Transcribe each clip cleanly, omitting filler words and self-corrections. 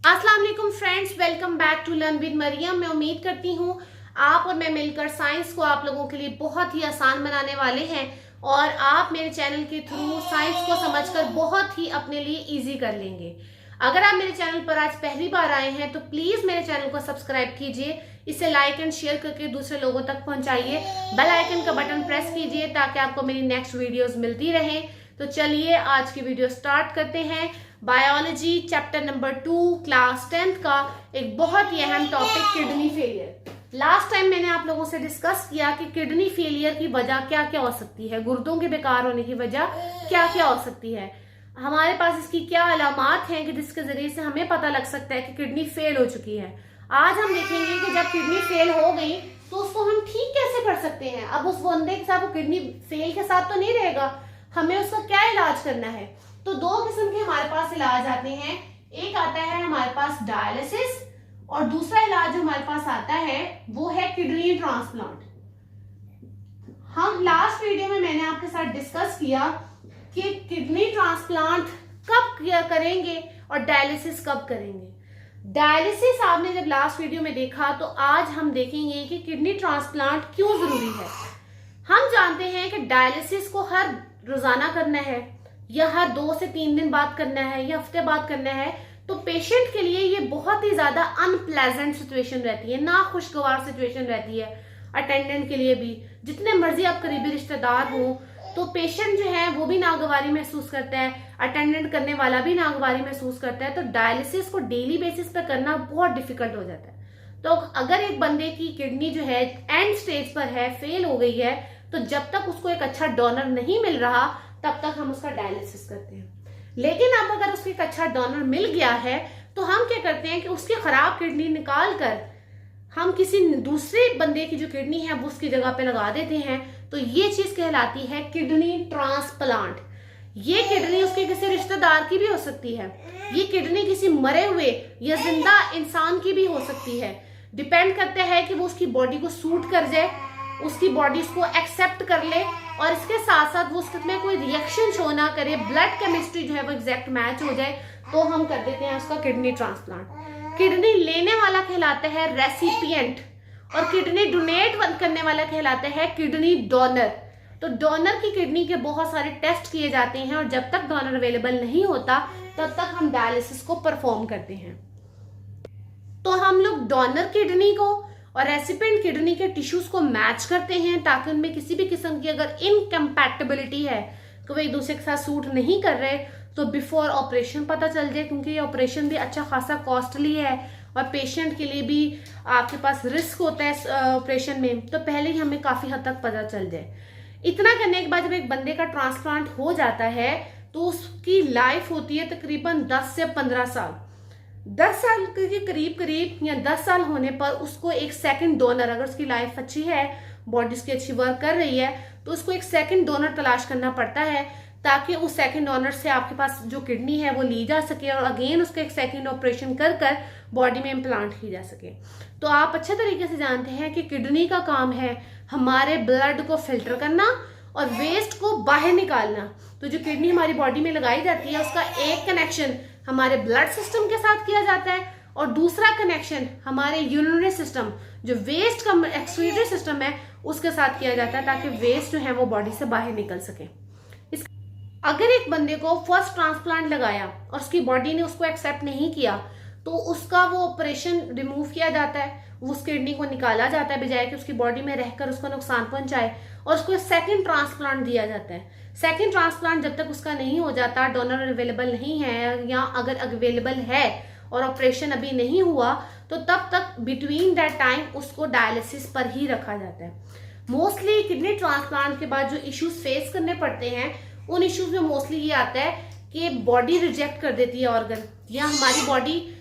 अस्सलाम वालेकुम friends, welcome back to learn with Mariam. मैं उम्मीद करती हूँ आप और मैं मिलकर साइंस को आप लोगों के लिए बहुत ही आसान बनाने वाले हैं और आप मेरे चैनल के थ्रू साइंस को समझकर बहुत ही अपने लिए इजी कर लेंगे। अगर आप मेरे चैनल पर आज पहली बार आए हैं तो प्लीज मेरे चैनल को सब्सक्राइब कीजिए, इसे लाइक एंड शेयर करके दूसरे लोगों तक पहुंचाइए, बेल आइकन का बटन प्रेस कीजिए ताकि आपको मेरी नेक्स्ट वीडियोस मिलती रहे। तो चलिए आज की वीडियो स्टार्ट करते हैं। Biology chapter number 2 class 10th का एक बहुत ही अहम topic kidney failure. Last time मैंने आप लोगों से डिस्कस किया कि किडनी फेलियर की वजह क्या क्या हो सकती है, गुर्दों के बेकार होने की वजह क्या क्या हो सकती है, हमारे पास इसकी क्या अलामात हैं कि जिसके जरिए से हमें पता लग सकता है कि किडनी फेल हो चुकी है। आज हम देखेंगे कि जब किडनी फेल हो गई तो उसको हम ठीक कैसे कर सकते हैं। अब उस बंदे के साथ वो किडनी फेल के साथ तो नहीं रहेगा, हमें उसका क्या इलाज करना है। तो दो किस्म के हमारे पास इलाज आते हैं। एक आता है हमारे पास डायलिसिस और दूसरा इलाज जो हमारे पास आता है वो है किडनी ट्रांसप्लांट। हम लास्ट वीडियो में मैंने आपके साथ डिस्कस किया कि किडनी ट्रांसप्लांट कब करेंगे और डायलिसिस कब करेंगे। डायलिसिस आपने जब लास्ट वीडियो में देखा तो आज हम देखेंगे कि किडनी ट्रांसप्लांट क्यों जरूरी है। हम जानते हैं कि डायलिसिस को हर रोजाना करना है या हर 2 से 3 दिन बाद करना है या हफ्ते बाद करना है, तो पेशेंट के लिए ये बहुत ही ज्यादा अनप्लेजेंट सिचुएशन रहती है, ना खुशगवार सिचुएशन रहती है। अटेंडेंट के लिए भी, जितने मर्जी आप करीबी रिश्तेदार हो तो पेशेंट जो है वो भी नागवारी महसूस करता है, अटेंडेंट करने वाला भी नागवारी महसूस करता है। तो डायलिसिस को डेली बेसिस पे करना बहुत डिफिकल्ट हो जाता है। तो अगर एक बंदे की किडनी जो है एंड स्टेज पर है, फेल हो गई है, तो जब तक उसको एक अच्छा डोनर नहीं मिल रहा तब तक हम उसका डायलिसिस करते हैं। लेकिन अब अगर उसको एक अच्छा डोनर मिल गया है तो हम क्या करते हैं कि उसकी खराब किडनी निकाल कर हम किसी दूसरे बंदे की जो किडनी है वो उसकी जगह पे लगा देते हैं। तो ये चीज कहलाती है किडनी ट्रांसप्लांट। ये किडनी उसके किसी रिश्तेदार की भी हो सकती है, ये किडनी किसी मरे हुए या जिंदा इंसान की भी हो सकती है। डिपेंड करता है कि वो उसकी बॉडी को सूट कर जाए, उसकी बॉडी उसको एक्सेप्ट कर ले और इसके साथ साथ वो उसमें कोई रिएक्शन शो ना करे, ब्लड केमिस्ट्री जो है वो एग्जैक्ट मैच हो जाए, तो हम कर देते हैं उसका किडनी ट्रांसप्लांट। किडनी लेने वाला कहलाता है रेसिपिएंट और किडनी डोनेट करने वाला कहलाता है किडनी डोनर। तो डोनर की किडनी के बहुत सारे टेस्ट किए जाते हैं और जब तक डोनर अवेलेबल नहीं होता तब तक हम डायलिसिस को परफॉर्म करते हैं। तो हम लोग डोनर किडनी को और रेसिपिएंट किडनी के टिश्यूज को मैच करते हैं ताकि उनमें किसी भी किस्म की अगर इनकम्पैटिबिलिटी है कि वो एक दूसरे के साथ सूट नहीं कर रहे तो बिफोर ऑपरेशन पता चल जाए, क्योंकि ये ऑपरेशन भी अच्छा खासा कॉस्टली है और पेशेंट के लिए भी आपके पास रिस्क होता है ऑपरेशन में, तो पहले ही हमें काफी हद तक पता चल जाए। इतना करने के बाद जब एक बंदे का ट्रांसप्लांट हो जाता है तो उसकी लाइफ होती है तकरीबन 10 से 15 साल। 10 साल के करीब या 10 साल होने पर उसको एक सेकंड डोनर, अगर उसकी लाइफ अच्छी है, बॉडी उसकी अच्छी वर्क कर रही है, तो उसको एक सेकंड डोनर तलाश करना पड़ता है ताकि उस सेकंड डोनर से आपके पास जो किडनी है वो ली जा सके और अगेन उसको एक सेकंड ऑपरेशन कर बॉडी में इम्प्लांट की जा सके। तो आप अच्छे तरीके से जानते हैं कि किडनी का काम है हमारे ब्लड को फिल्टर करना और वेस्ट को बाहर निकालना। तो जो किडनी हमारी बॉडी में लगाई जाती है उसका एक कनेक्शन हमारे ब्लड सिस्टम के साथ किया जाता है और दूसरा कनेक्शन हमारे यूरिनरी सिस्टम, जो वेस्ट का एक्सक्रीटरी सिस्टम है, उसके साथ किया जाता है ताकि वेस्ट जो है वो बॉडी से बाहर निकल सके। अगर एक बंदे को फर्स्ट ट्रांसप्लांट लगाया और उसकी बॉडी ने उसको एक्सेप्ट नहीं किया तो उसका वो ऑपरेशन रिमूव किया जाता है, उस किडनी को निकाला जाता है बजाय कि उसकी बॉडी में रहकर उसको नुकसान पहुंचाए, और उसको सेकंड ट्रांसप्लांट दिया जाता है। सेकंड ट्रांसप्लांट जब तक उसका नहीं हो जाता, डोनर अवेलेबल नहीं है या अगर अवेलेबल है और ऑपरेशन अभी नहीं हुआ, तो तब तक बिटवीन दैट टाइम उसको डायलिसिस पर ही रखा जाता है। मोस्टली किडनी ट्रांसप्लांट के बाद जो इश्यूज फेस करने पड़ते हैं उन इश्यूज में मोस्टली ये आता है कि बॉडी रिजेक्ट कर देती है ऑर्गन, या हमारी बॉडी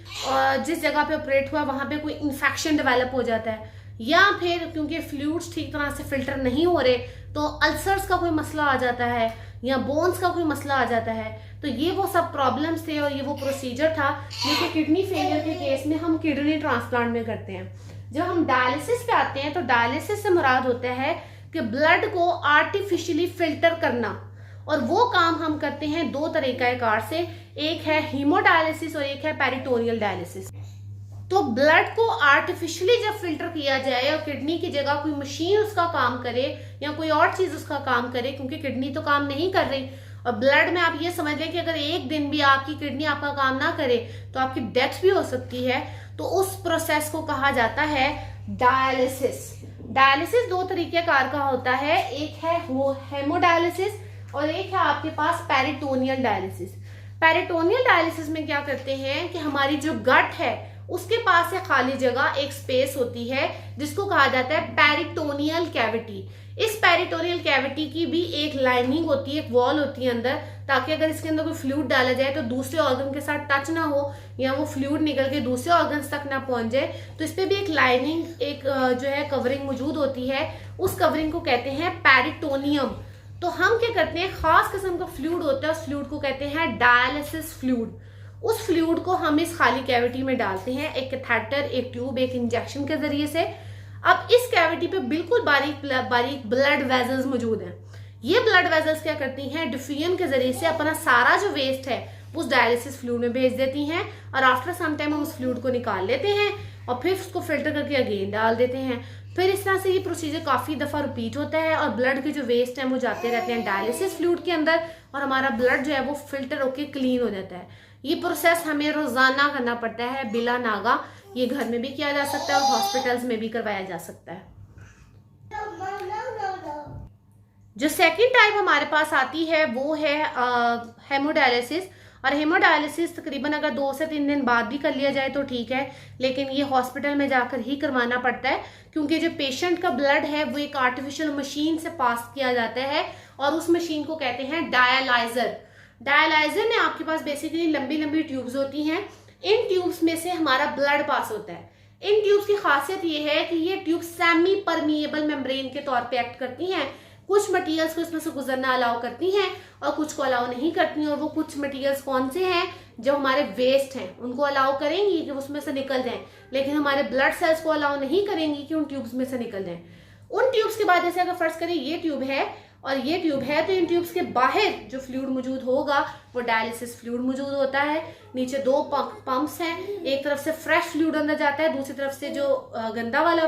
जिस जगह पे ऑपरेट हुआ वहां पे कोई इन्फेक्शन डेवलप हो जाता है, या फिर क्योंकि फ्लूइड्स ठीक तरह से फिल्टर नहीं हो रहे तो अल्सर्स का कोई मसला आ जाता है या बोन्स का कोई मसला आ जाता है। तो ये वो सब प्रॉब्लम्स थे और ये वो प्रोसीजर था जो कि किडनी फेलियर के केस में हम किडनी ट्रांसप्लांट में करते हैं। जब हम डायलिसिस पे आते हैं तो डायलिसिस से मुराद होता है कि ब्लड को आर्टिफिशियली फिल्टर करना, और वो काम हम करते हैं 2 तरीकाकार से। एक है हीमोडायलिसिस और एक है पेरिटोनियल डायलिसिस। तो ब्लड को आर्टिफिशियली जब फिल्टर किया जाए और किडनी की जगह कोई मशीन उसका काम करे या कोई और चीज उसका काम करे, क्योंकि किडनी तो काम नहीं कर रही, और ब्लड में आप ये समझ लें कि अगर एक दिन भी आपकी किडनी आपका काम ना करे तो आपकी डेथ भी हो सकती है। तो उस प्रोसेस को कहा जाता है डायलिसिस। डायलिसिस दो तरीकेकार का होता है, एक है हेमोडायलिसिस और एक है आपके पास पेरिटोनियल डायलिसिस। पेरिटोनियल डायलिसिस में क्या करते हैं कि हमारी जो गट है उसके पास है खाली जगह, एक स्पेस होती है जिसको कहा जाता है पेरिटोनियल कैविटी। इस पेरिटोनियल कैविटी की भी एक लाइनिंग होती है, एक वॉल होती है अंदर, ताकि अगर इसके अंदर कोई फ्लूइड डाला जाए तो दूसरे ऑर्गन के साथ टच ना हो या वो फ्लूइड निकल के दूसरे ऑर्गन्स तक ना पहुंच जाए। तो इस पे भी एक लाइनिंग, एक जो है कवरिंग मौजूद होती है। उस कवरिंग को कहते हैं पेरिटोनियम। तो हम क्या करते हैं, खास किस्म का फ्लूइड होता है, उस फ्लूइड को कहते हैं डायलिसिस फ्लूइड। उस फ्लूइड को हम इस खाली कैविटी में डालते हैं, एक कैथेटर, एक ट्यूब, एक इंजेक्शन के जरिए से। अब इस कैविटी पे बिल्कुल बारीक बारीक ब्लड वेजल्स मौजूद हैं। ये ब्लड वेजल्स क्या करती हैं, डिफ्यूजन के जरिए से अपना सारा जो वेस्ट है उस डायलिसिस फ्लूइड में भेज देती हैं, और आफ्टर सम टाइम हम उस फ्लूइड को निकाल लेते हैं और फिर उसको फिल्टर करके अगेन डाल देते हैं। फिर इस तरह से ये प्रोसीजर काफी दफा रिपीट होता है और ब्लड के जो वेस्ट हैं वो जाते रहते हैं डायलिसिस फ्लूइड के अंदर, और हमारा ब्लड जो है वो फिल्टर होके क्लीन हो जाता है। ये प्रोसेस हमें रोजाना करना पड़ता है बिला नागा। ये घर में भी किया जा सकता है और हॉस्पिटल्स में भी करवाया जा सकता है। जो सेकंड टाइप हमारे पास आती है वो है हेमोडायलिसिस। और हेमोडायलिसिस तकरीबन अगर 2 से 3 दिन बाद भी कर लिया जाए तो ठीक है, लेकिन ये हॉस्पिटल में जाकर ही करवाना पड़ता है, क्योंकि जो पेशेंट का ब्लड है वो एक आर्टिफिशियल मशीन से पास किया जाता है और उस मशीन को कहते हैं डायलाइजर। डायलाइजर में आपके पास बेसिकली लंबी लंबी ट्यूब्स होती हैं। इन ट्यूब्स में से हमारा ब्लड पास होता है। इन ट्यूब्स की खासियत ये है कि ये ट्यूब सेमी परमिएबल मेम्ब्रेन के तौर पे एक्ट करती हैं। कुछ मटेरियल्स को इसमें से गुजरना अलाउ करती हैं और कुछ को अलाउ नहीं करती। और वो कुछ मटेरियल्स कौन से हैं, जो हमारे वेस्ट हैं उनको अलाउ करेंगी कि उसमें से निकल जाएं, लेकिन हमारे ब्लड सेल्स को अलाउ नहीं करेंगी कि उन ट्यूब्स में से निकल जाएं। उन ट्यूब्स के बाद जैसे अगर फर्ज करें ये ट्यूब है और ये ट्यूब है, तो इन ट्यूब्स के बाहर जो फ्लूइड मौजूद होगा वो डायलिसिस फ्लूइड मौजूद होता है। नीचे 2 पंप्स हैं, एक तरफ से फ्रेश फ्लूइड अंदर जाता है, दूसरी तरफ से जो गंदा वाला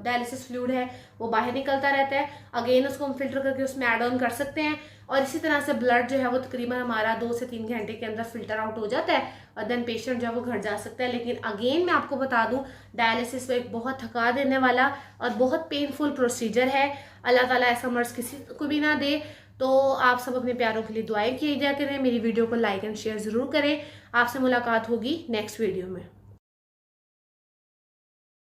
डायलिसिस फ्लूइड है वो बाहर निकलता रहता है। अगेन उसको हम फिल्टर करके उसमें ऐड ऑन कर सकते हैं, और इसी तरह से ब्लड जो है वो तकरीबन हमारा 2 से 3 घंटे के अंदर फिल्टर आउट हो जाता है और देन पेशेंट जो है वो घर जा सकता है। लेकिन अगेन मैं आपको बता दूं, डायलिसिस एक बहुत थका देने वाला और बहुत पेनफुल प्रोसीजर है। अल्लाह ताला ऐसा मर्ज किसी को भी ना दे। तो आप सब अपने प्यारों के लिए दुआएं किया करें। मेरी वीडियो को लाइक एंड शेयर जरूर करें। आपसे मुलाकात होगी नेक्स्ट वीडियो में।